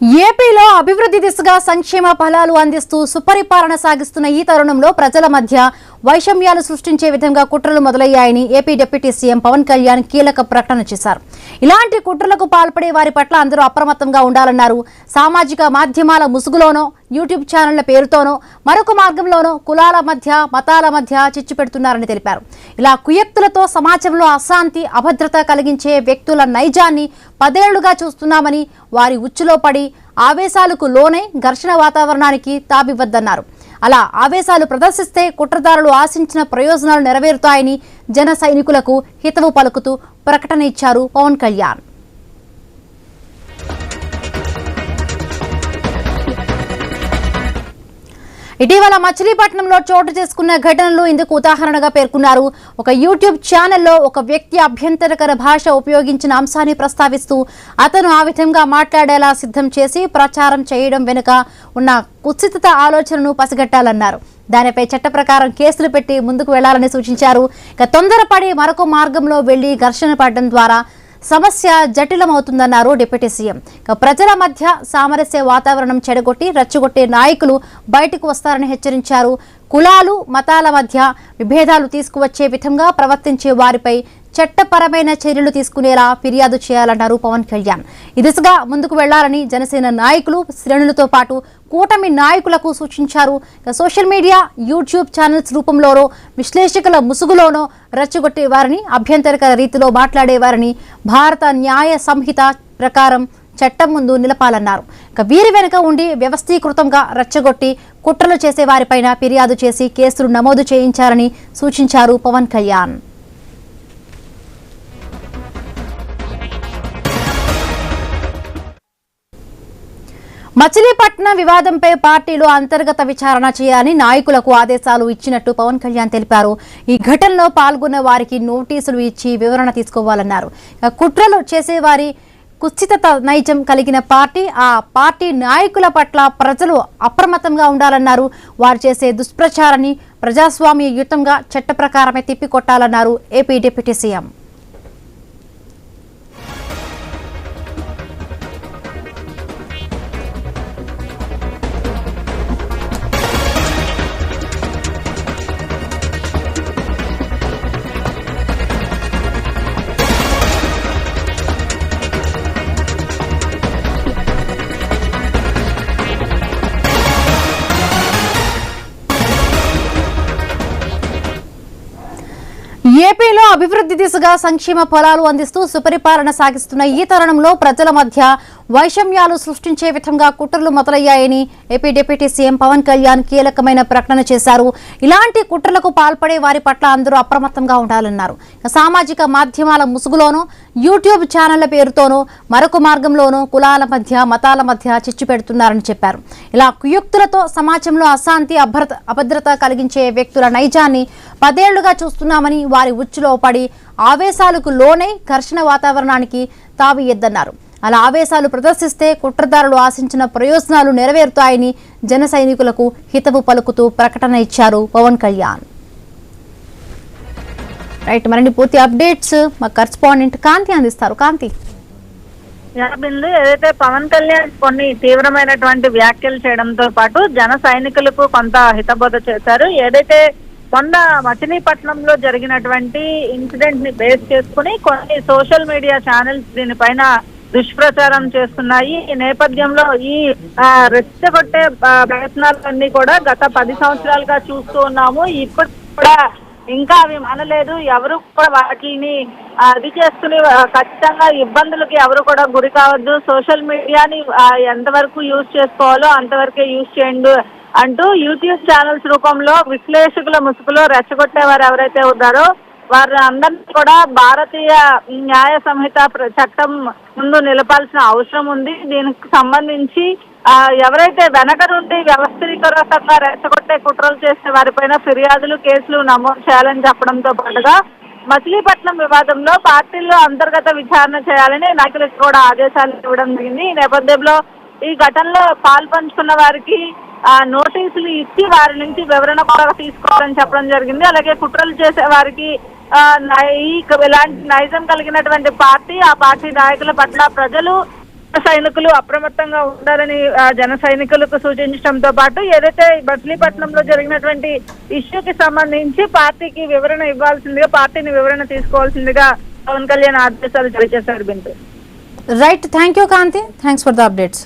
ఏపీలో అభివృద్ధి దిశగా సంక్షేమ ఫలాలు అందిస్తూ సుపరిపాలన సాగిస్తున్న ఈ తరుణంలో ప్రజల మధ్య వైషమ్యాలు సృష్టించే విధంగా కుట్రలు మొదలయ్యాయని AP deputy CM Pawan Kalyan కీలక ప్రకటన చేశారు. ఇలాంటి కుట్రలకు పాల్పడే వారి పట్ల అందరూ అప్రమత్తంగా ఉండాలన్నారు. సామాజిక మాధ్యమాల ముసుగులోనో, యూట్యూబ్ ఛానళ్ల పేరుతోనో, మరొక మార్గంలోనో కులాల మధ్య, మతాల మధ్య చిచ్చు పెడుతున్నారని తెలిపారు. ఇలా కుయుక్తులతో సమాజంలో అశాంతి, అభద్రత కలిగించే వ్యక్తుల నైజాన్ని 10 ఏళ్లుగా చూస్తున్నామని, వారి ఉచ్చులో పడి ఆవేశాలకు లోనై ఘర్షణ వాతావరణానికి తావివ్వద్దన్నారు. అలా ఆవేశాలు ప్రదర్శిస్తే కుట్రదారులు ఆశించిన ప్రయోజనాలు నెరవేరుతాయని జన సైనికులకు హితవు పలుకుతూ ప్రకటన ఇచ్చారు పవన్ కళ్యాణ్. ఇటీవల మచిలీపట్నంలో చోటు చేసుకున్న ఘటనలు ఇందుకు ఉదాహరణగా పేర్కొన్నారు. ఒక యూట్యూబ్ ఛానల్లో ఒక వ్యక్తి అభ్యంతరకర భాష ఉపయోగించిన అంశాన్ని ప్రస్తావిస్తూ అతను ఆ విధంగా మాట్లాడేలా సిద్ధం చేసి ప్రచారం చేయడం వెనుక ఉన్న కుత్సిత ఆలోచనను పసిగట్టాలన్నారు. దానిపై చట్ట ప్రకారం కేసులు పెట్టి ముందుకు వెళ్లాలని సూచించారు. ఇక తొందరపడి మరొక మార్గంలో వెళ్లి ఘర్షణ పడడం ద్వారా సమస్య జటిలమవుతుందన్నారు డిప్యూటీ సీఎం. ప్రజల మధ్య సామరస్య వాతావరణం చెడగొట్టి రెచ్చగొట్టే నాయకులు బయటకు వస్తారని హెచ్చరించారు. కులాలు, మతాల మధ్య విభేదాలు తీసుకువచ్చే విధంగా ప్రవర్తించే వారిపై చట్టపరమైన చర్యలు తీసుకునేలా ఫిర్యాదు చేయాలన్నారు పవన్ కళ్యాణ్. ఈ దిశగా ముందుకు వెళ్లాలని జనసేన నాయకులు, శ్రేణులతో పాటు కూటమి నాయకులకు సూచించారు. సోషల్ మీడియా, యూట్యూబ్ ఛానల్స్ రూపంలోనో, విశ్లేషకుల ముసుగులోనో రెచ్చగొట్టే వారిని, అభ్యంతరకర రీతిలో మాట్లాడేవారిని భారత న్యాయ సంహిత ప్రకారం చట్టం ముందు నిలపాలన్నారు. వీరి వెనుక ఉండి వ్యవస్థీకృతంగా రెచ్చగొట్టి కుట్రలు చేసే వారిపైన ఫిర్యాదు చేసి కేసులు నమోదు చేయించాలని సూచించారు పవన్ కళ్యాణ్. మచిలీపట్నం వివాదంపై పార్టీలో అంతర్గత విచారణ చేయాలని నాయకులకు ఆదేశాలు ఇచ్చినట్టు పవన్ కళ్యాణ్ తెలిపారు. ఈ ఘటనలో పాల్గొన్న వారికి నోటీసులు ఇచ్చి వివరణ తీసుకోవాలన్నారు. కుట్రలు చేసేవారి కుత్సిత నైజం కలిగిన పార్టీ, ఆ పార్టీ నాయకుల పట్ల ప్రజలు అప్రమత్తంగా ఉండాలన్నారు. వారు చేసే దుష్ప్రచారాన్ని ప్రజాస్వామ్యయుతంగా చట్ట ప్రకారమే తిప్పికొట్టాలన్నారు ఏపీ డిప్యూటీ సీఎం. ఏపీలో అభివృద్ధి దిశగా సంక్షేమ ఫలాలు అందిస్తూ సుపరిపాలన సాగిస్తున్న ఈ తరుణంలో ప్రజల మధ్య వైషమ్యాలు సృష్టించే విధంగా కుట్రలు మొదలయ్యాయని AP deputy CM Pawan Kalyan కీలకమైన ప్రకటన చేశారు. ఇలాంటి కుట్రలకు పాల్పడే వారి పట్ల అందరూ అప్రమత్తంగా ఉండాలన్నారు. సామాజిక మాధ్యమాల ముసుగులోనో, యూట్యూబ్ ఛానళ్ల పేరుతోనో, మరొక మార్గంలోనో కులాల మధ్య, మతాల మధ్య చిచ్చు పెడుతున్నారని చెప్పారు. ఇలా కుయుక్తులతో సమాజంలో అశాంతి, అభద్రత కలిగించే వ్యక్తుల నైజాన్ని 10 ఏళ్లుగా చూస్తున్నామని, వారి ఉచ్చులో పడి ఆవేశాలకు లోనై ఘర్షణ వాతావరణానికి తావియ్యద్దన్నారు. అలా ఆవేశాలు ప్రదర్శిస్తే కుట్రదారులు ఆశించిన ప్రయోజనాలు నెరవేరుతాయని జన సైనికులకు హితవు పలుకుతూ ప్రకటన ఇచ్చారు పవన్ కళ్యాణ్. రైట్, మరిన్ని పూర్తి అప్డేట్స్ మా కరెస్పాండెంట్ కాంతి అందిస్తారు. కాంతి, ఏదైతే పవన్ కళ్యాణ్ కొన్ని తీవ్రమైనటువంటి వ్యాఖ్యలు చేయడంతో పాటు జన సైనికులకు కొంత హితబోధ చేశారు. ఏదైతే మొన్న మచిలీపట్నంలో జరిగినటువంటి ఇన్సిడెంట్ ని బేస్ చేసుకుని కొన్ని సోషల్ మీడియా ఛానల్స్ దీనిపైన దుష్ప్రచారం చేస్తున్నాయి. ఈ నేపథ్యంలో ఈ రెచ్చగొట్టే ప్రయత్నాలన్నీ కూడా గత 10 సంవత్సరాలుగా చూస్తూ ఉన్నాము. ఇప్పుడు కూడా ఇంకా అవి మానలేదు. ఎవరు కూడా వాటిని అది చేసుకుని ఖచ్చితంగా ఇబ్బందులకి ఎవరు కూడా గురి కావద్దు. సోషల్ మీడియాని ఎంతవరకు యూజ్ చేసుకోవాలో అంతవరకే యూజ్ చేయండి అంటూ యూట్యూబ్ ఛానల్స్ రూపంలో విశ్లేషకుల ముసుగులో రెచ్చగొట్టేవారు ఎవరైతే ఉన్నారో వారి అందరినీ కూడా భారతీయ న్యాయ సంహిత చట్టం ముందు నిలపాల్సిన అవసరం ఉంది. దీనికి సంబంధించి ఎవరైతే వెనక నుండి వ్యవస్థీకృతంగా రెచ్చగొట్టే కుట్రలు చేసే వారిపైన ఫిర్యాదులు, కేసులు నమోదు చేయాలని చెప్పడంతో పాటుగా మచిలీపట్నం వివాదంలో పార్టీల్లో అంతర్గత విచారణ చేయాలని నాయకులకు కూడా ఆదేశాలు ఇవ్వడం జరిగింది. ఈ నేపథ్యంలో ఈ ఘటనలో పాల్పంచుకున్న వారికి నోటీసులు ఇచ్చి వారి నుంచి వివరణ కూడా తీసుకోవాలని చెప్పడం జరిగింది. అలాగే కుట్రలు చేసే వారికి ఇలాంటి నైజం కలిగినటువంటి పార్టీ, ఆ పార్టీ నాయకుల పట్ల ప్రజలు సైనికులు అప్రమత్తంగా ఉండాలని జన సైనికులకు సూచించడంతో పాటు ఏదైతే మచిలీపట్నంలో జరిగినటువంటి ఇష్యూకి సంబంధించి పార్టీకి వివరణ ఇవ్వాల్సిందిగా, పార్టీని వివరణ తీసుకోవాల్సిందిగా పవన్ కళ్యాణ్ ఆదేశాలు జారీ చేశారు. Bindu right, thank you Kanthi, thanks for the updates.